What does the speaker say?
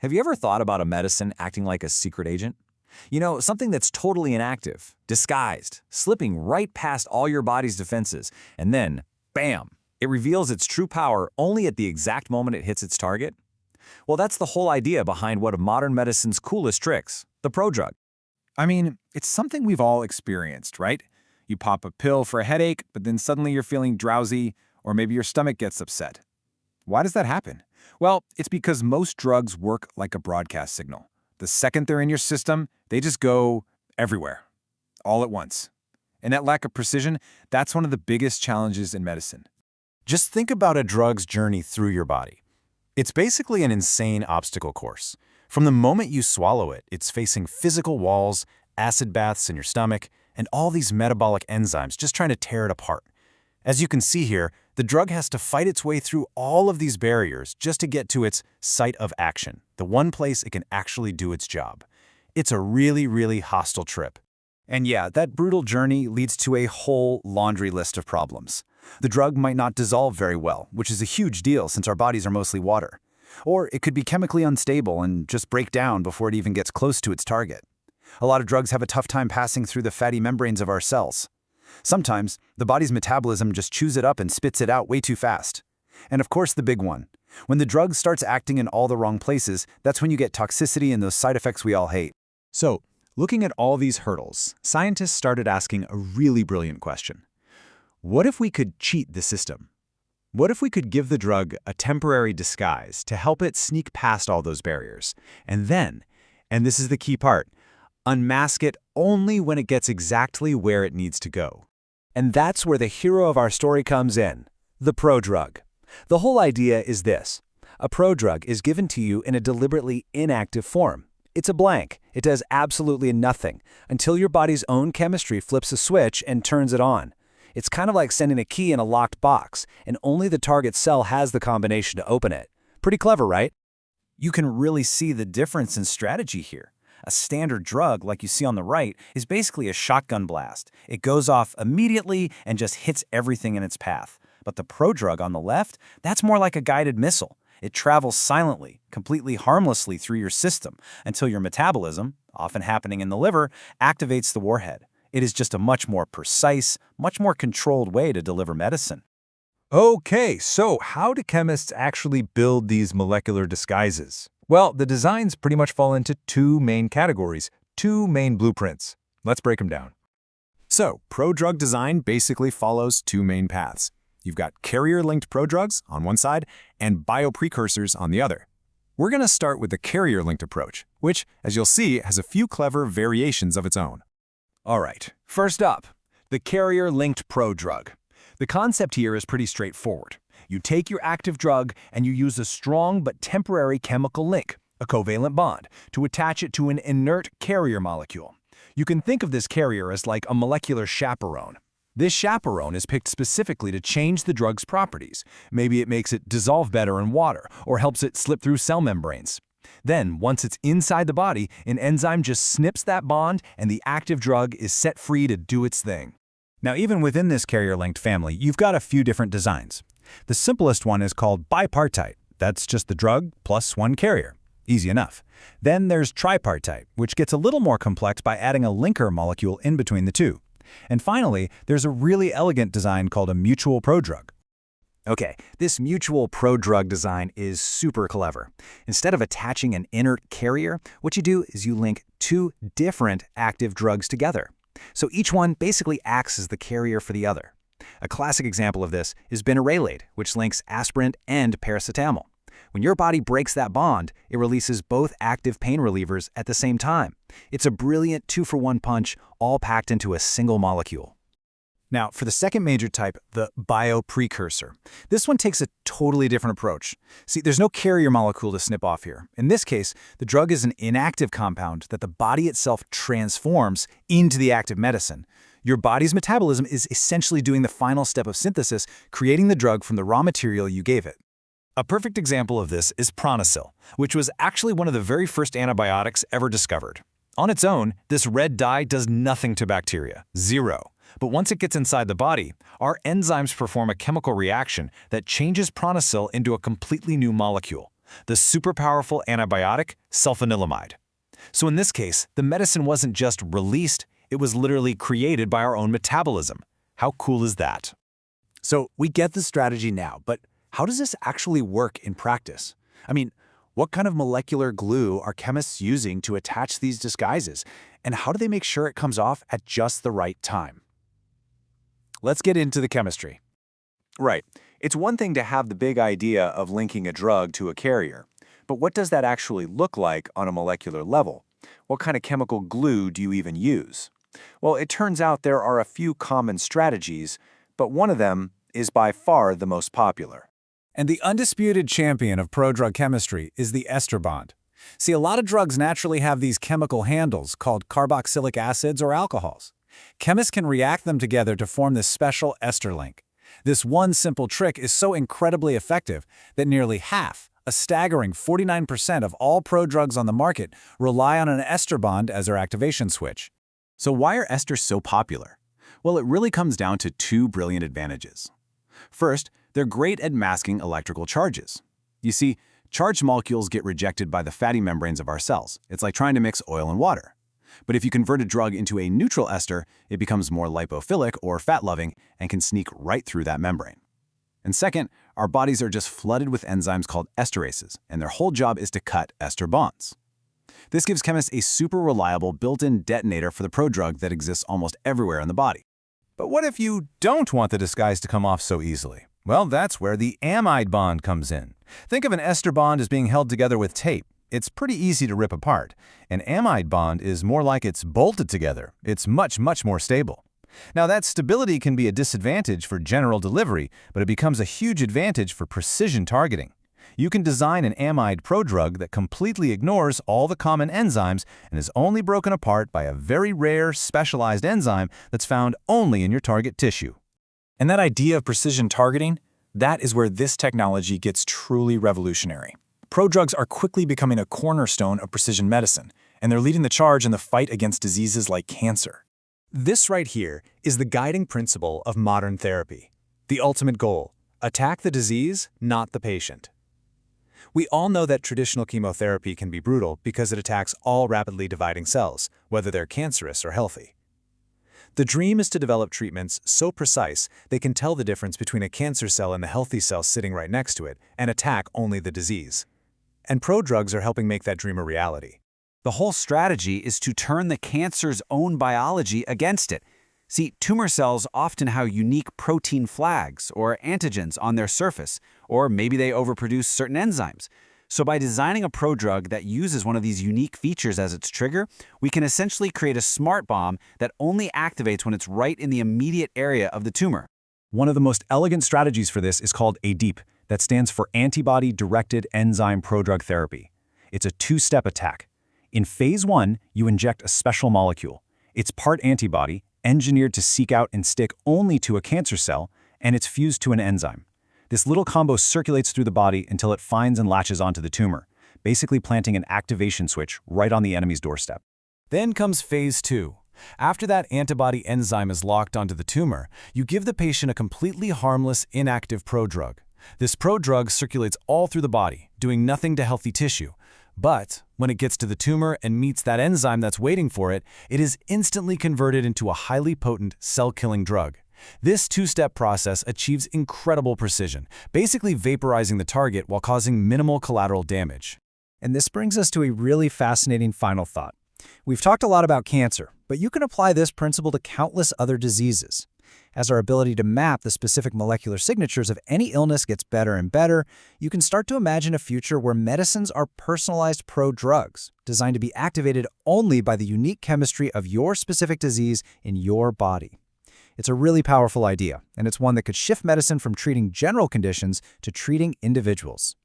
Have you ever thought about a medicine acting like a secret agent? You know, something that's totally inactive, disguised, slipping right past all your body's defenses, and then, bam, it reveals its true power only at the exact moment it hits its target? Well, that's the whole idea behind one of modern medicine's coolest tricks, the prodrug. I mean, it's something we've all experienced, right? You pop a pill for a headache, but then suddenly you're feeling drowsy, or maybe your stomach gets upset. Why does that happen? Well, it's because most drugs work like a broadcast signal. The second they're in your system, they just go everywhere, all at once. And that lack of precision, that's one of the biggest challenges in medicine. Just think about a drug's journey through your body. It's basically an insane obstacle course. From the moment you swallow it, it's facing physical walls, acid baths in your stomach, and all these metabolic enzymes just trying to tear it apart. As you can see here, the drug has to fight its way through all of these barriers just to get to its site of action, the one place it can actually do its job. It's a really, really hostile trip. And yeah, that brutal journey leads to a whole laundry list of problems. The drug might not dissolve very well, which is a huge deal since our bodies are mostly water. Or it could be chemically unstable and just break down before it even gets close to its target. A lot of drugs have a tough time passing through the fatty membranes of our cells. Sometimes, the body's metabolism just chews it up and spits it out way too fast. And of course, the big one. When the drug starts acting in all the wrong places, that's when you get toxicity and those side effects we all hate. So, looking at all these hurdles, scientists started asking a really brilliant question. What if we could cheat the system? What if we could give the drug a temporary disguise to help it sneak past all those barriers, and then, and this is the key part, unmask it only when it gets exactly where it needs to go? And that's where the hero of our story comes in, the prodrug. The whole idea is this. A prodrug is given to you in a deliberately inactive form. It's a blank. It does absolutely nothing until your body's own chemistry flips a switch and turns it on. It's kind of like sending a key in a locked box, and only the target cell has the combination to open it. Pretty clever, right? You can really see the difference in strategy here. A standard drug, like you see on the right, is basically a shotgun blast. It goes off immediately and just hits everything in its path. But the prodrug on the left, that's more like a guided missile. It travels silently, completely harmlessly through your system until your metabolism, often happening in the liver, activates the warhead. It is just a much more precise, much more controlled way to deliver medicine. Okay, so how do chemists actually build these molecular disguises? Well, the designs pretty much fall into two main categories, two main blueprints. Let's break them down. So, prodrug design basically follows two main paths. You've got carrier-linked prodrugs on one side and bioprecursors on the other. We're going to start with the carrier-linked approach, which, as you'll see, has a few clever variations of its own. All right, first up, the carrier-linked prodrug. The concept here is pretty straightforward. You take your active drug and you use a strong but temporary chemical link, a covalent bond, to attach it to an inert carrier molecule. You can think of this carrier as like a molecular chaperone. This chaperone is picked specifically to change the drug's properties. Maybe it makes it dissolve better in water or helps it slip through cell membranes. Then, once it's inside the body, an enzyme just snips that bond and the active drug is set free to do its thing. Now, even within this carrier-linked family, you've got a few different designs. The simplest one is called bipartite. That's just the drug plus one carrier. Easy enough. Then there's tripartite, which gets a little more complex by adding a linker molecule in between the two. And finally, there's a really elegant design called a mutual prodrug. Okay, this mutual prodrug design is super clever. Instead of attaching an inert carrier, what you do is you link two different active drugs together. So each one basically acts as the carrier for the other. A classic example of this is binaralate, which links aspirin and paracetamol. When your body breaks that bond, it releases both active pain relievers at the same time. It's a brilliant two-for-one punch, all packed into a single molecule. Now, for the second major type, the bioprecursor. This one takes a totally different approach. See, there's no carrier molecule to snip off here. In this case, the drug is an inactive compound that the body itself transforms into the active medicine. Your body's metabolism is essentially doing the final step of synthesis, creating the drug from the raw material you gave it. A perfect example of this is Pronacil, which was actually one of the very first antibiotics ever discovered. On its own, this red dye does nothing to bacteria, zero. But once it gets inside the body, our enzymes perform a chemical reaction that changes Pronacil into a completely new molecule. the super powerful antibiotic sulfanilamide. So in this case, the medicine wasn't just released, it was literally created by our own metabolism. How cool is that? So we get the strategy now, but how does this actually work in practice? I mean, what kind of molecular glue are chemists using to attach these disguises, and how do they make sure it comes off at just the right time? Let's get into the chemistry. Right. It's one thing to have the big idea of linking a drug to a carrier, but what does that actually look like on a molecular level? What kind of chemical glue do you even use? Well, it turns out there are a few common strategies, but one of them is by far the most popular. And the undisputed champion of prodrug chemistry is the ester bond. See, a lot of drugs naturally have these chemical handles called carboxylic acids or alcohols. Chemists can react them together to form this special ester link. This one simple trick is so incredibly effective that nearly half, a staggering 49% of all prodrugs on the market rely on an ester bond as their activation switch. So why are esters so popular? Well, it really comes down to two brilliant advantages. First, they're great at masking electrical charges. You see, charged molecules get rejected by the fatty membranes of our cells. It's like trying to mix oil and water. But if you convert a drug into a neutral ester, it becomes more lipophilic or fat-loving and can sneak right through that membrane. And second, our bodies are just flooded with enzymes called esterases, and their whole job is to cut ester bonds. This gives chemists a super reliable built-in detonator for the prodrug that exists almost everywhere in the body. But what if you don't want the disguise to come off so easily? Well, that's where the amide bond comes in. Think of an ester bond as being held together with tape. It's pretty easy to rip apart. An amide bond is more like it's bolted together. It's much more stable. Now, that stability can be a disadvantage for general delivery, but it becomes a huge advantage for precision targeting. You can design an amide prodrug that completely ignores all the common enzymes and is only broken apart by a very rare, specialized enzyme that's found only in your target tissue. And that idea of precision targeting, that is where this technology gets truly revolutionary. Prodrugs are quickly becoming a cornerstone of precision medicine, and they're leading the charge in the fight against diseases like cancer. This right here is the guiding principle of modern therapy. The ultimate goal: attack the disease, not the patient. We all know that traditional chemotherapy can be brutal because it attacks all rapidly dividing cells, whether they're cancerous or healthy. The dream is to develop treatments so precise they can tell the difference between a cancer cell and the healthy cell sitting right next to it and attack only the disease. And prodrugs are helping make that dream a reality. The whole strategy is to turn the cancer's own biology against it. See, tumor cells often have unique protein flags or antigens on their surface, or maybe they overproduce certain enzymes. So by designing a prodrug that uses one of these unique features as its trigger, we can essentially create a smart bomb that only activates when it's right in the immediate area of the tumor. One of the most elegant strategies for this is called ADEEP, that stands for Antibody-Directed Enzyme Prodrug Therapy. It's a two-step attack. In phase 1, you inject a special molecule. It's part antibody, engineered to seek out and stick only to a cancer cell, and it's fused to an enzyme. This little combo circulates through the body until it finds and latches onto the tumor, basically planting an activation switch right on the enemy's doorstep. Then comes phase 2. After that antibody enzyme is locked onto the tumor, you give the patient a completely harmless, inactive prodrug. This prodrug circulates all through the body, doing nothing to healthy tissue. But when it gets to the tumor and meets that enzyme that's waiting for it, it is instantly converted into a highly potent, cell-killing drug. This two-step process achieves incredible precision, basically vaporizing the target while causing minimal collateral damage. And this brings us to a really fascinating final thought. We've talked a lot about cancer, but you can apply this principle to countless other diseases. As our ability to map the specific molecular signatures of any illness gets better and better, you can start to imagine a future where medicines are personalized prodrugs, designed to be activated only by the unique chemistry of your specific disease in your body. It's a really powerful idea, and it's one that could shift medicine from treating general conditions to treating individuals.